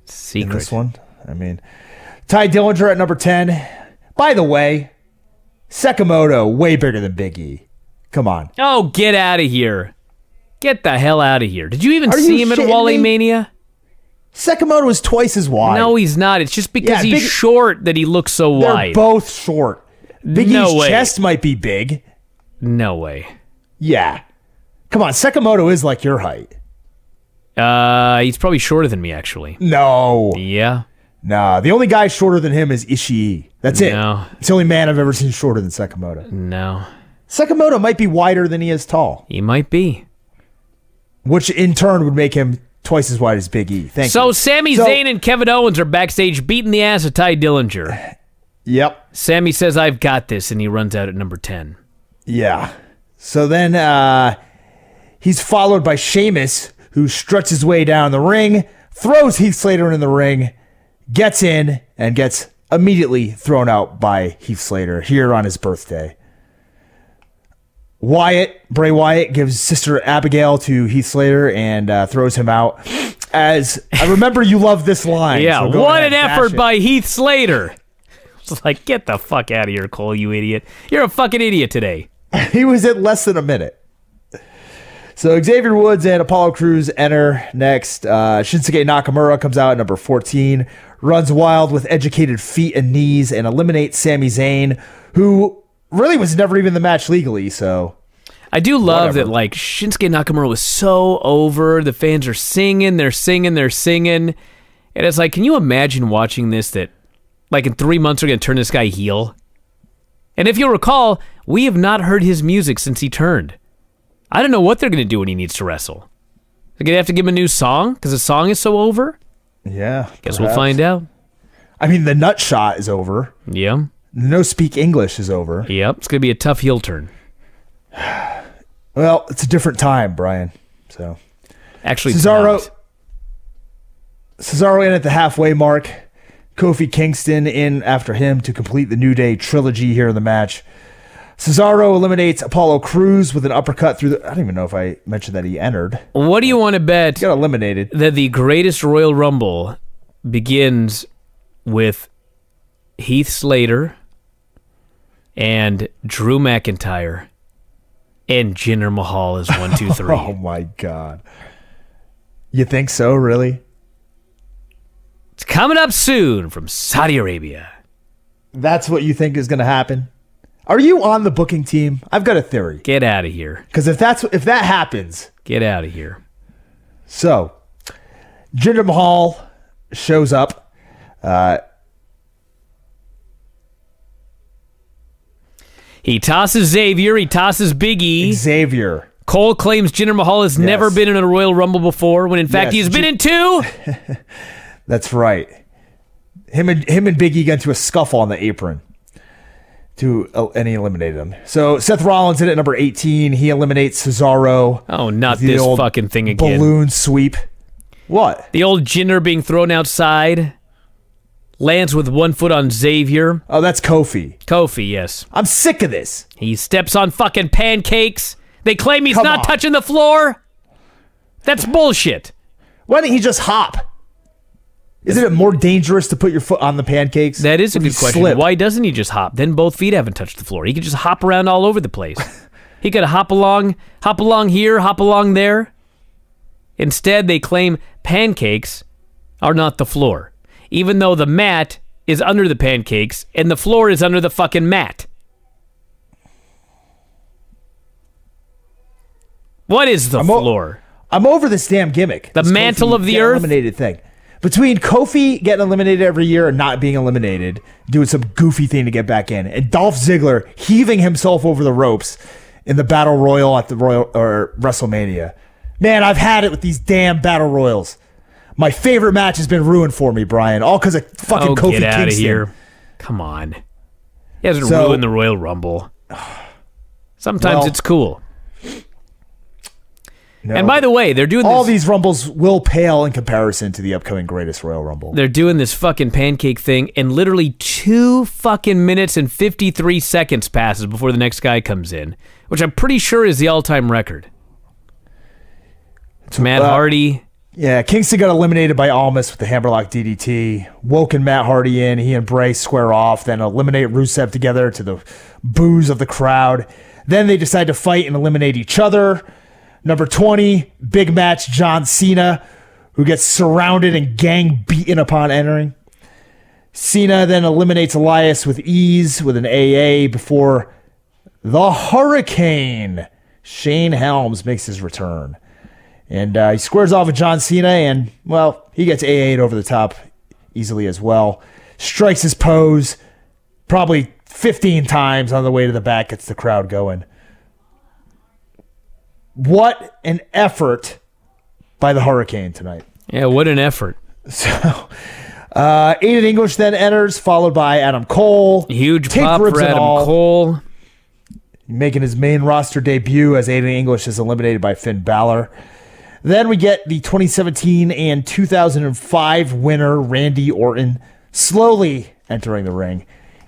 Secret. in this one. I mean, Ty Dillinger at number 10. By the way, Sekimoto, way bigger than Big E. Come on. Oh, get out of here. Get the hell out of here. Did you even Are see you him at shitting Wally me? Mania? Sekimoto is twice as wide. No, he's not. It's just because Yeah, he's Big- short that he looks so They're wide. both short. Big No E's way. chest might be big. No way. Yeah. Come on, Sekimoto is like your height. He's probably shorter than me, actually. No. Yeah. Nah, the only guy shorter than him is Ishii. That's it. No. It's the only man I've ever seen shorter than Sekimoto. No. Sekimoto might be wider than he is tall, He might be. which in turn would make him twice as wide as Big E. Thank So you. Sami Zayn and Kevin Owens are backstage beating the ass of Ty Dillinger. Yep. Sammy says, "I've got this," and he runs out at number 10. Yeah. So then he's followed by Sheamus, who struts his way down the ring, throws Heath Slater in the ring, gets in, and gets immediately thrown out by Heath Slater here on his birthday. Bray Wyatt gives Sister Abigail to Heath Slater and throws him out. As I remember, you love this line. Yeah, so go what ahead, an bash effort it. by Heath Slater. It's like, get the fuck out of here, Cole, you idiot. You're a fucking idiot today. He was at less than a minute. So Xavier Woods and Apollo Crews enter next. Shinsuke Nakamura comes out at number 14, runs wild with educated feet and knees, and eliminates Sami Zayn, who really was never even in the match legally. So I do love Whatever. that, like, Shinsuke Nakamura was so over. The fans are singing, they're singing. And it's like, can you imagine watching this that, like, in 3 months we're going to turn this guy heel? And if you'll recall, we have not heard his music since he turned. I don't know what they're going to do when he needs to wrestle. They're going to have to give him a new song because the song is so over? yeah, Guess we'll perhaps. find out. I mean, the nut shot is over. Yeah. No speak English is over. Yep. It's going to be a tough heel turn. Well, it's a different time, Brian. So Actually, it's not. Cesaro in at the halfway mark. Kofi Kingston in after him to complete the New Day trilogy here in the match. Cesaro eliminates Apollo Crews with an uppercut through the... I don't even know if I mentioned that he entered. What do you want to bet He got eliminated. that the greatest Royal Rumble begins with Heath Slater and Drew McIntyre and Jinder Mahal is 1, 2, 3. Oh, my God. You think so, really? It's coming up soon from Saudi Arabia. That's what you think is going to happen? Are you on the booking team? I've got a theory. Get out of here. Because if that happens... Get out of here. So, Jinder Mahal shows up. He tosses Xavier. He tosses Big E. Xavier. Cole claims Jinder Mahal has never been in a Royal Rumble before, when in fact Yes, he's been in 2. That's right. Him and Big E got into a scuffle on the apron. And he eliminated him. So Seth Rollins in at number 18. He eliminates Cesaro. Oh, not The this old fucking thing again. Balloon sweep. What? The old Jinder being thrown outside. Lands with 1 foot on Xavier. Oh, that's Kofi. Kofi, yes. I'm sick of this. He steps on fucking pancakes. They claim he's Come not on. touching the floor. That's bullshit. Why didn't he just hop? Isn't it more dangerous to put your foot on the pancakes? That is a What if good you question. slip? Why doesn't he just hop? Then both feet haven't touched the floor. He could just hop around all over the place. He could hop along here, hop along there. Instead, they claim pancakes are not the floor, even though the mat is under the pancakes and the floor is under the fucking mat. What is the floor? I'm over this damn gimmick. The This mantle Kofi of the get earth? eliminated thing. Between Kofi getting eliminated every year and not being eliminated, doing some goofy thing to get back in, and Dolph Ziggler heaving himself over the ropes in the Battle Royal at the WrestleMania. Man, I've had it with these damn Battle Royals. My favorite match has been ruined for me, Brian, all because of fucking Kofi Kingston. Get out of here. Come on. He hasn't ruined the Royal Rumble. Sometimes it's cool. No, and by the way, they're doing all these Rumbles will pale in comparison to the upcoming Greatest Royal Rumble. They're doing this fucking pancake thing, and literally 2 fucking minutes and 53 seconds passes before the next guy comes in, which I'm pretty sure is the all-time record. It's Matt Hardy. Yeah, Kingston got eliminated by Almas with the Hammerlock DDT. Woken Matt Hardy in. He and Bray square off, then eliminate Rusev together to the boos of the crowd. Then they decide to fight and eliminate each other. Number 20, big match, John Cena, who gets surrounded and gang beaten upon entering. Cena then eliminates Elias with ease with an AA before the Hurricane, Shane Helms, makes his return. And he squares off with John Cena, and, well, he gets AA'd over the top easily as well. Strikes his pose probably 15 times on the way to the back, gets the crowd going. What an effort by the Hurricane tonight. Yeah, what an effort. So, Aiden English then enters, followed by Adam Cole. Huge pop for Adam Cole. Making his main roster debut as Aiden English is eliminated by Finn Balor. Then we get the 2017 and 2005 winner, Randy Orton, slowly entering the ring.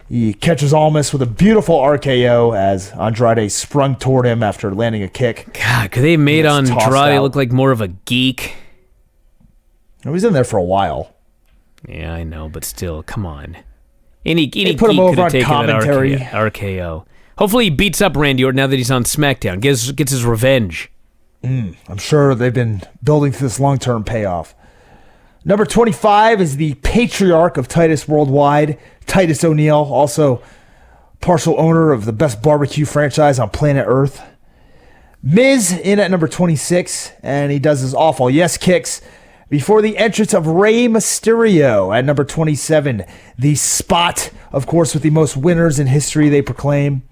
He catches Almas with a beautiful RKO as Andrade sprung toward him after landing a kick. God, could they made Andrade look like more of a geek? He was in there for a while. Yeah, I know, but still, come on. Any geek put him over could have on taken commentary. that RKO. Hopefully he beats up Randy Orton now that he's on SmackDown. Gets his revenge. I'm sure they've been building to this long-term payoff. Number 25 is the patriarch of Titus Worldwide, Titus O'Neil, also partial owner of the best barbecue franchise on planet Earth. Miz in at number 26, and he does his awful yes kicks before the entrance of Rey Mysterio at number 27. The spot, of course, with the most winners in history, they proclaim.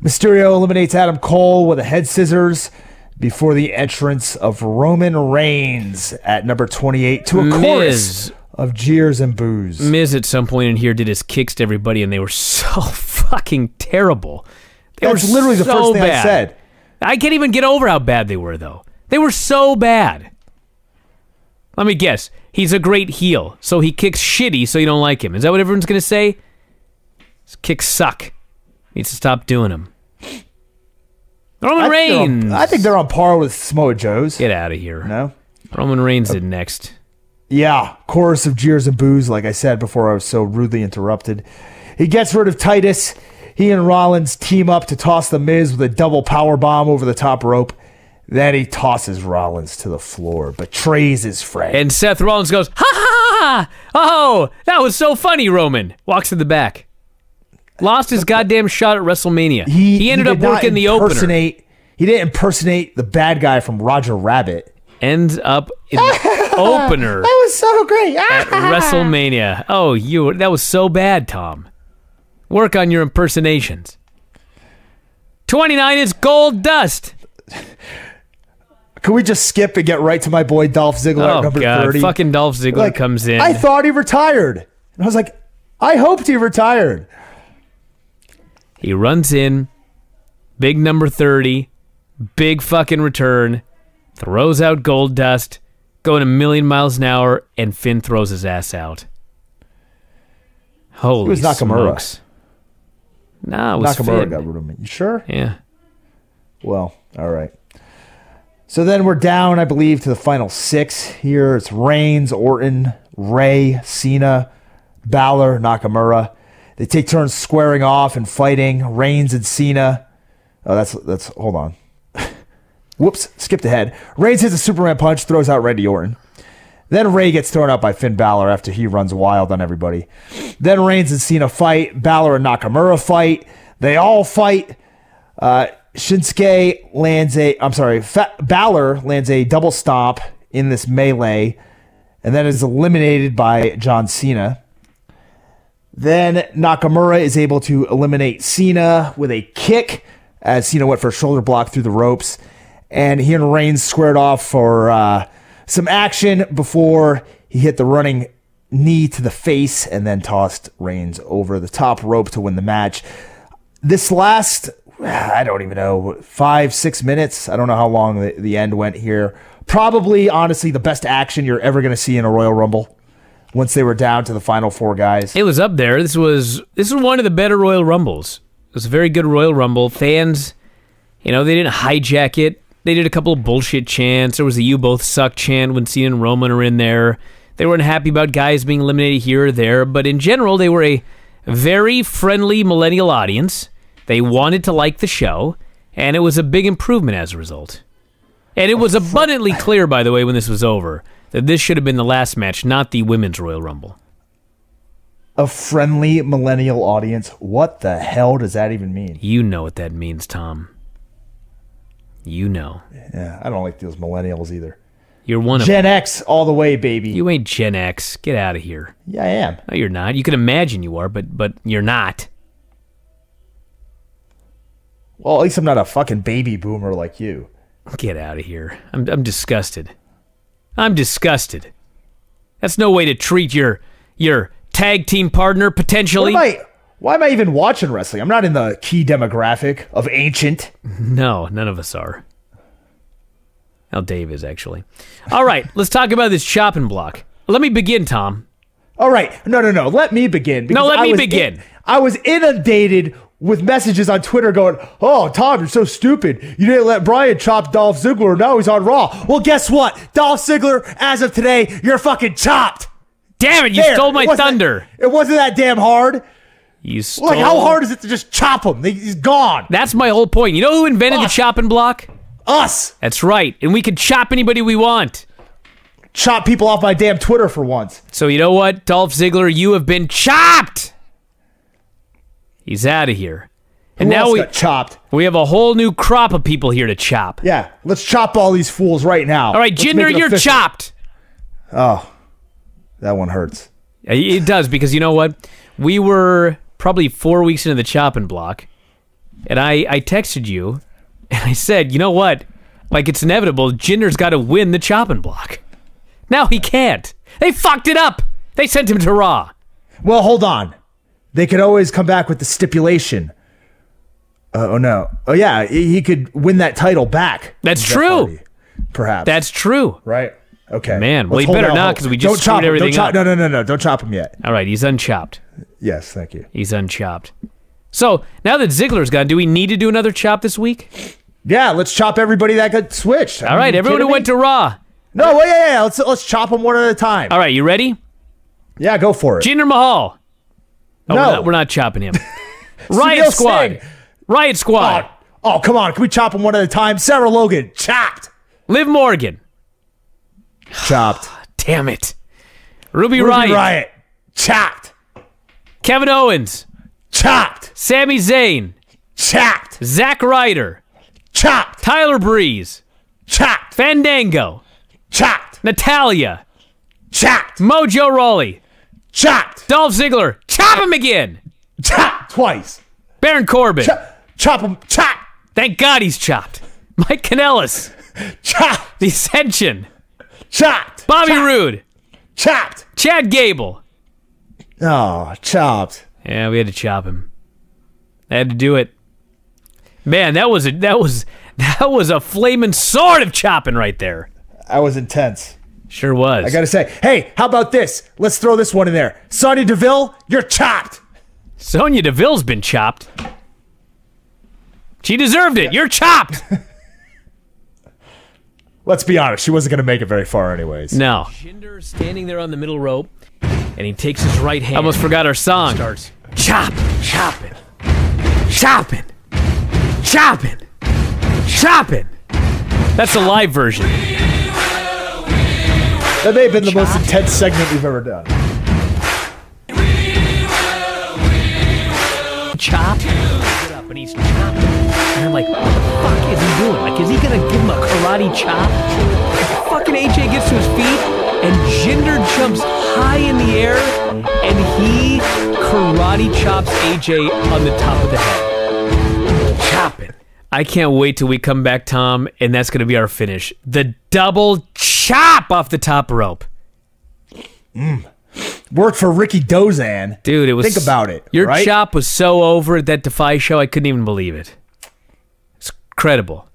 Mysterio eliminates Adam Cole with a head scissors before the entrance of Roman Reigns at number 28 to a chorus of jeers and boos. Miz at some point in here did his kicks to everybody, and they were so fucking terrible. That's literally the first thing I said. I can't even get over how bad they were, though. They were so bad. Let me guess. He's a great heel, so he kicks shitty so you don't like him. Is that what everyone's going to say? His kicks suck. Needs to stop doing them. Roman Reigns. I think they're on par with Samoa Joe's. Get out of here. No? Roman Reigns did next. Yeah, chorus of jeers and boos, like I said before I was so rudely interrupted. He gets rid of Titus. He and Rollins team up to toss The Miz with a double power bomb over the top rope. Then he tosses Rollins to the floor, betrays his friend. And Seth Rollins goes, ha ha ha! Oh, that was so funny, Roman. Walks to the back. Lost his goddamn shot at WrestleMania. He ended up working the opener. He didn't impersonate the bad guy from Roger Rabbit. Ends up in the opener. That was so great. At WrestleMania. Oh, that was so bad, Tom. Work on your impersonations. 29 is Gold Dust. Can we just skip and get right to my boy Dolph Ziggler at number 30? Fucking Dolph Ziggler comes in. I thought he retired. And I was like, I hoped he retired. He runs in, big number 30, big fucking return, throws out Gold Dust, going a million miles an hour, and Finn throws his ass out. Holy smokes. Nah, it was Nakamura Finn. got rid of him. You sure? Yeah. Well, all right. So then we're down, I believe, to the final 6 here. It's Reigns, Orton, Rey, Cena, Balor, Nakamura. They take turns squaring off and fighting. Reigns and Cena. Oh, that's hold on. Whoops, skipped ahead. Reigns hits a Superman punch, throws out Randy Orton. Then Rey gets thrown out by Finn Balor after he runs wild on everybody. Then Reigns and Cena fight. Balor and Nakamura fight. They all fight. Balor lands a double stomp in this melee. and then is eliminated by John Cena. Then Nakamura is able to eliminate Cena with a kick as Cena went for a shoulder block through the ropes. And he and Reigns squared off for some action before he hit the running knee to the face and then tossed Reigns over the top rope to win the match. This last, I don't even know, 5-6 minutes. I don't know how long the end went here. Probably, honestly, the best action you're ever going to see in a Royal Rumble. Once they were down to the final 4 guys. It was up there. This was one of the better Royal Rumbles. It was a very good Royal Rumble. Fans, they didn't hijack it. They did a couple of bullshit chants. There was a "You Both Suck" chant when Cena and Roman are in there. They weren't happy about guys being eliminated here or there, but in general, they were a very friendly millennial audience. They wanted to like the show, and it was a big improvement as a result. And it was abundantly clear, by the way, when this was over, that this should have been the last match, not the Women's Royal Rumble. A friendly millennial audience? What the hell does that even mean? You know what that means, Tom. You know. Yeah, I don't like those millennials either. You're one of Gen X all the way, baby. You ain't Gen X. Get out of here. Yeah, I am. No, you're not. You can imagine you are, but you're not. Well, at least I'm not a fucking baby boomer like you. Get out of here. I'm disgusted. I'm disgusted. That's no way to treat your tag team partner, potentially. Why am I even watching wrestling? I'm not in the key demographic of ancient. No, none of us are. Well, Dave is, actually. All right, let's talk about this chopping block. Let me begin, Tom. All right. No. Let me begin. No, let me begin. I was inundated with messages on Twitter going, "Oh, Tom, you're so stupid. You didn't let Bryan chop Dolph Ziggler. Now he's on Raw." Well, guess what? Dolph Ziggler, as of today, you're fucking chopped. Damn it, you stole my thunder. It wasn't that damn hard. You stole... Like, how hard is it to just chop him? He's gone. That's my whole point. You know who invented the chopping block? Us. That's right. And we can chop anybody we want. Chop people off my damn Twitter for once. So you know what, Dolph Ziggler, you have been chopped. He's out of here. And Who now else got chopped? We have a whole new crop of people here to chop. Yeah, let's chop all these fools right now. All right, Jinder, you're chopped. Oh, that one hurts. It does, because you know what? We were probably 4 weeks into the chopping block, and I texted you, and I said, you know what? Like, it's inevitable. Jinder's got to win the chopping block. Now he can't. They fucked it up. They sent him to Raw. Well, hold on. They could always come back with the stipulation. Oh, no. Oh, yeah, he could win that title back. That's true. Perhaps. That's true. Right? Okay. Man, well, he better not, because we just screwed everything up. No. Don't chop him yet. All right, he's unchopped. Yes, thank you. He's unchopped. So, now that Ziggler's gone, do we need to do another chop this week? Yeah, let's chop everybody that got switched. All right, everyone who went to Raw. No, wait, yeah. Let's chop them one at a time. All right, you ready? Yeah, go for it. Jinder Mahal. Oh, no. We're not chopping him. Riot Squad. Riot Squad. Oh, come on. Can we chop them one at a time? Sarah Logan, chopped. Liv Morgan. Chopped. Damn it. Ruby Riott. Chopped. Kevin Owens. Chopped. Sami Zayn. Chopped. Zack Ryder. Chopped. Tyler Breeze. Chopped. Fandango. Chopped. Natalia. Chopped. Mojo Rawley. Chopped. Dolph Ziggler. Chop him again. Chopped twice. Baron Corbin. Chop him. Chop. Thank God he's chopped. Mike Kanellis. Chopped. The Ascension. Chopped. Bobby Roode. Chopped. Chad Gable. Oh, chopped. Yeah, we had to chop him. I had to do it. Man, that was a flaming sword of chopping right there. That was intense. Sure was. I gotta say, hey, how about this? Let's throw this one in there. Sonya Deville, you're chopped. Sonya Deville's been chopped. She deserved it. You're chopped. Let's be honest, she wasn't gonna make it very far anyways. No. Jinder standing there on the middle rope, and he takes his right hand. Almost forgot our song. Starts chopping, chopping, chopping, chopping, chopping. That's the live version. That may have been the most intense segment we've ever done. Chop. Get up, and he's chopping. And I'm like, what the fuck is he doing? Like, is he gonna give him a karate chop? Fucking AJ gets to his feet. and Jinder jumps high in the air, and he karate chops AJ on the top of the head. Choppin'. I can't wait till we come back, Tom, and that's going to be our finish. The double chop off the top rope. Worked for Ricky Dozan. Dude, it was... Think about it. Your right? chop was so over at that Defy show, I couldn't even believe it. It's incredible.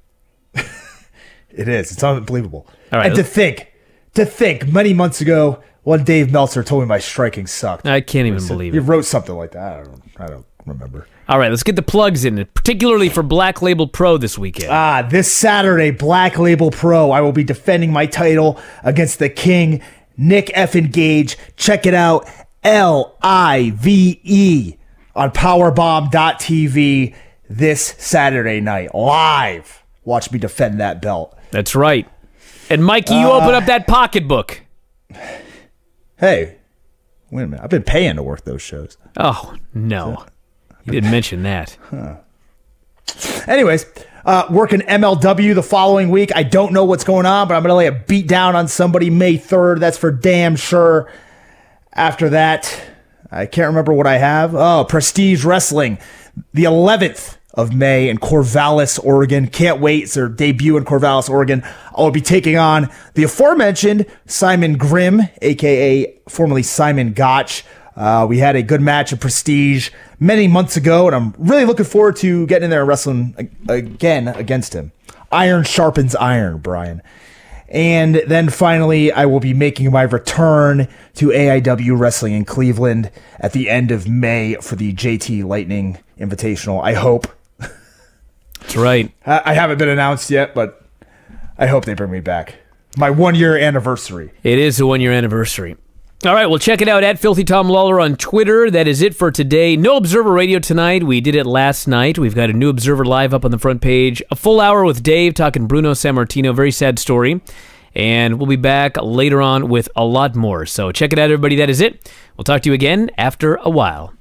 It is. It's unbelievable. All right, and to think, many months ago, when Dave Meltzer told me my striking sucked. I can't even believe He it. wrote something like that. I don't remember. All right, let's get the plugs in, particularly for Black Label Pro this weekend. This Saturday, Black Label Pro, I will be defending my title against the King, Nick Effin Gage. Check it out, LIVE on powerbomb.tv this Saturday night. Live. Watch me defend that belt. That's right. And Mikey, you open up that pocketbook. Hey, wait a minute. I've been paying to work those shows. Oh, no. You didn't mention that. Anyways, working MLW the following week. I don't know what's going on, but I'm going to lay a beat down on somebody May 3rd. That's for damn sure. After that, I can't remember what I have. Oh, Prestige Wrestling, the 11th of May in Corvallis, Oregon. Can't wait. It's their debut in Corvallis, Oregon. I'll be taking on the aforementioned Simon Grimm, a.k.a. formerly Simon Gotch. We had a good match of Prestige many months ago, and I'm really looking forward to getting in there and wrestling again against him. Iron sharpens iron, Bryan. And then finally, I will be making my return to AIW Wrestling in Cleveland at the end of May for the JT Lightning Invitational. I hope. That's right. I haven't been announced yet, but I hope they bring me back. My 1-year anniversary. It is the 1-year anniversary. All right, well, check it out at Filthy Tom Lawlor on Twitter. That is it for today. No Observer Radio tonight. We did it last night. We've got a new Observer Live up on the front page. A full hour with Dave talking Bruno Sammartino. Very sad story. And we'll be back later on with a lot more. So check it out, everybody. That is it. We'll talk to you again after a while.